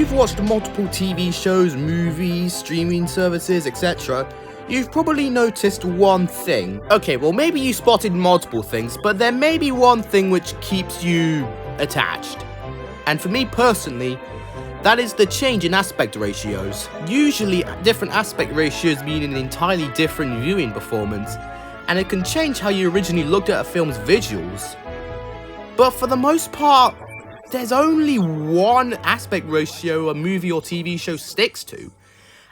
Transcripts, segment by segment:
you've watched multiple TV shows, movies, streaming services, etc., you've probably noticed one thing. Okay, well maybe you spotted multiple things, but there may be one thing which keeps you attached. And for me personally, that is the change in aspect ratios. Usually, different aspect ratios mean an entirely different viewing performance, and it can change how you originally looked at a film's visuals. But for the most part, there's only one aspect ratio a movie or TV show sticks to,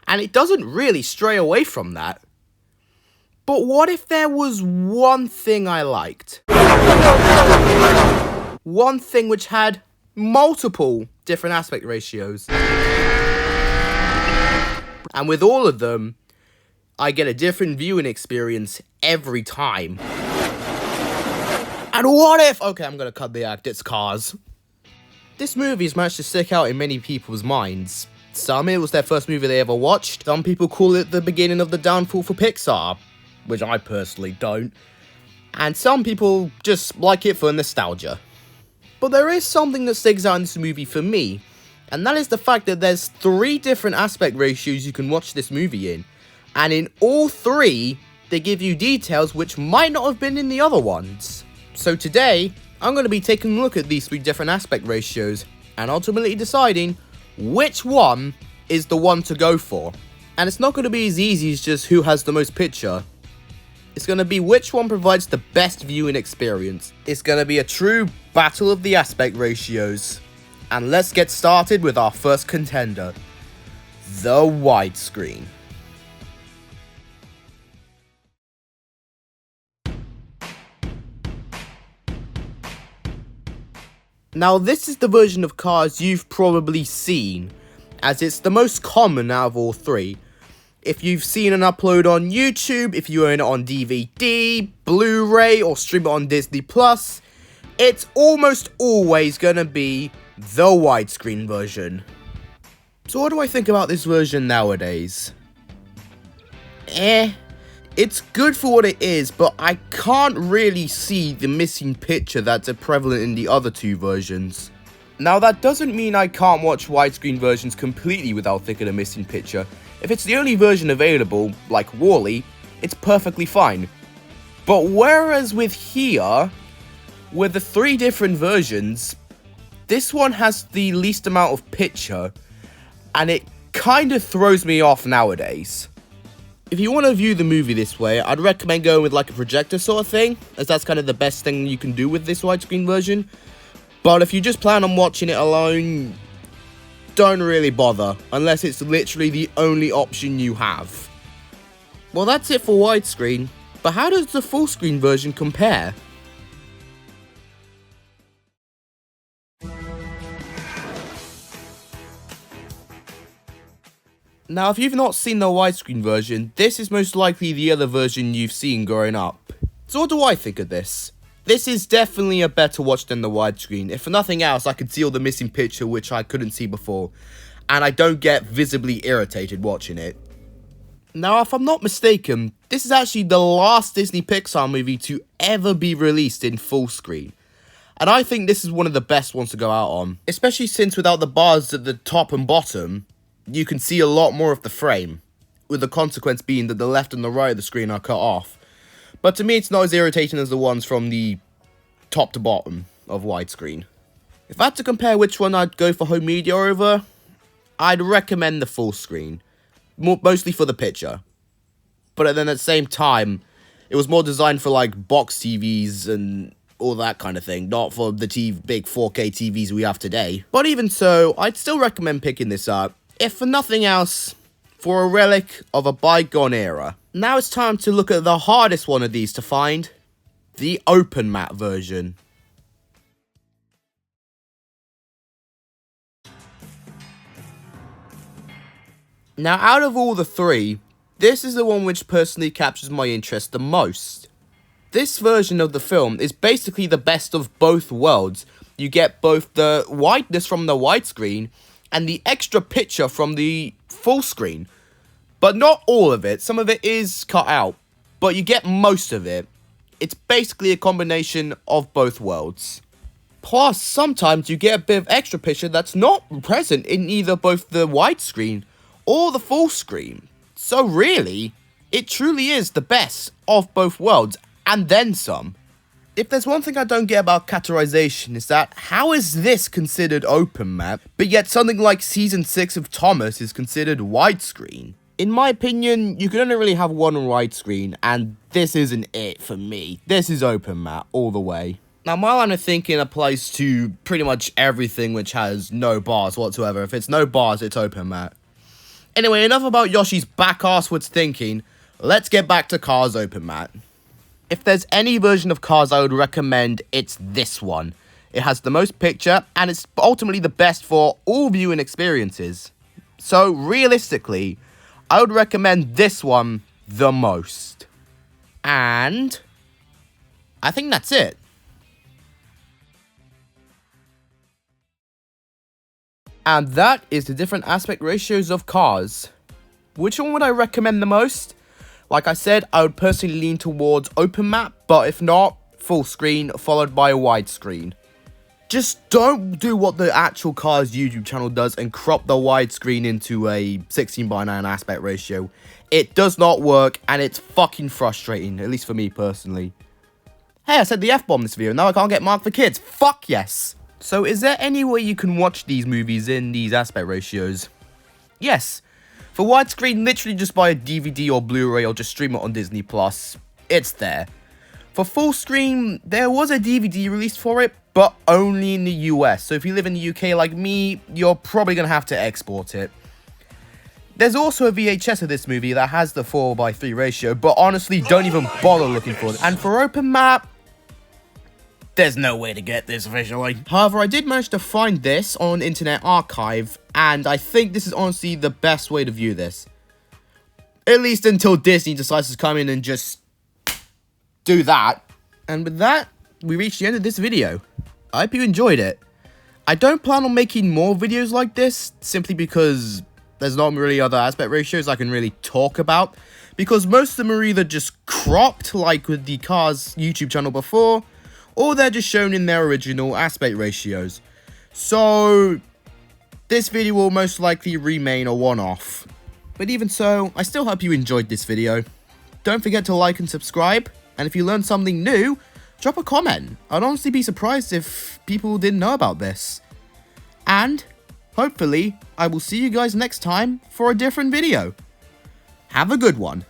and it doesn't really stray away from that. But what if there was one thing I liked? One thing which had multiple different aspect ratios. And with all of them, I get a different viewing experience every time. And what if... Okay, I'm gonna cut the act, it's Cars. This movie has managed to stick out in many people's minds. Some, it was their first movie they ever watched. Some people call it the beginning of the downfall for Pixar, which I personally don't. And some people just like it for nostalgia. But there is something that sticks out in this movie for me, and that is the fact that there's 3 different aspect ratios you can watch this movie in, and in all 3, they give you details which might not have been in the other ones. So today, I'm going to be taking a look at these 3 different aspect ratios, and ultimately deciding which one is the one to go for. And it's not going to be as easy as just who has the most picture. It's going to be which one provides the best viewing experience. It's going to be a true battle of the aspect ratios. And let's get started with our first contender, the widescreen. Now this is the version of Cars you've probably seen, as it's the most common out of all 3. If you've seen an upload on YouTube, if you own it on DVD, Blu-ray, or stream it on Disney+, it's almost always gonna be the widescreen version. So what do I think about this version nowadays? It's good for what it is, but I can't really see the missing picture that's prevalent in the other 2 versions. Now that doesn't mean I can't watch widescreen versions completely without thinking of missing picture. If it's the only version available, like WALL-E, it's perfectly fine. But whereas with here, with the 3 different versions, this one has the least amount of picture, and it kind of throws me off nowadays. If you want to view the movie this way, I'd recommend going with like a projector sort of thing, as that's kind of the best thing you can do with this widescreen version. But if you just plan on watching it alone, don't really bother, unless it's literally the only option you have. Well, that's it for widescreen, but how does the full screen version compare? Now, if you've not seen the widescreen version, this is most likely the other version you've seen growing up. So what do I think of this? This is definitely a better watch than the widescreen. If for nothing else, I could see all the missing picture which I couldn't see before, and I don't get visibly irritated watching it. Now, if I'm not mistaken, this is actually the last Disney Pixar movie to ever be released in full screen. And I think this is one of the best ones to go out on, especially since without the bars at the top and bottom, you can see a lot more of the frame, with the consequence being that the left and the right of the screen are cut off. But to me, it's not as irritating as the ones from the top to bottom of widescreen. If I had to compare which one I'd go for home media over, I'd recommend the full screen, mostly for the picture. But then at the same time, it was more designed for like box TVs and all that kind of thing, not for the big 4K TVs we have today. But even so, I'd still recommend picking this up, if for nothing else, for a relic of a bygone era. Now it's time to look at the hardest one of these to find, the open matte version. Now out of all the 3, this is the one which personally captures my interest the most. This version of the film is basically the best of both worlds. You get both the whiteness from the widescreen and the extra picture from the full screen. But not all of it, some of it is cut out, but you get most of it. It's basically a combination of both worlds. Plus, sometimes you get a bit of extra picture that's not present in either both the widescreen or the full screen. So really, it truly is the best of both worlds, and then some. If there's one thing I don't get about categorization is that how is this considered open map, but yet something like Season 6 of Thomas is considered widescreen? In my opinion, you can only really have one widescreen, and this isn't it for me. This is open map all the way. Now, my line of thinking applies to pretty much everything which has no bars whatsoever. If it's no bars, it's open map. Anyway, enough about Yoshi's back-asswards thinking. Let's get back to Cars open map. If there's any version of Cars I would recommend, it's this one. It has the most picture, and it's ultimately the best for all viewing experiences. So, realistically, I would recommend this one the most. And I think that's it. And that is the different aspect ratios of Cars. Which one would I recommend the most? Like I said, I would personally lean towards open map, but if not, full screen followed by a widescreen. Just don't do what the actual Cars YouTube channel does and crop the widescreen into a 16:9 aspect ratio. It does not work, and it's fucking frustrating, at least for me personally. Hey, I said the F-bomb this video, now I can't get marked for kids. Fuck yes! So is there any way you can watch these movies in these aspect ratios? Yes. For widescreen, literally just buy a DVD or Blu-ray or just stream it on Disney+. It's there. For full screen, there was a DVD released for it, but only in the US. So if you live in the UK like me, you're probably going to have to export it. There's also a VHS of this movie that has the 4:3 ratio, but honestly, don't even bother looking for it. And for open map, there's no way to get this visually. However, I did manage to find this on Internet Archive, and I think this is honestly the best way to view this. At least until Disney decides to come in and just do that. And with that, we reached the end of this video. I hope you enjoyed it. I don't plan on making more videos like this, simply because there's not really other aspect ratios I can really talk about, because most of them are either just cropped, like with the Cars YouTube channel before, or they're just shown in their original aspect ratios. So this video will most likely remain a one-off. But even so, I still hope you enjoyed this video. Don't forget to like and subscribe, and if you learned something new, drop a comment. I'd honestly be surprised if people didn't know about this. And hopefully, I will see you guys next time for a different video. Have a good one.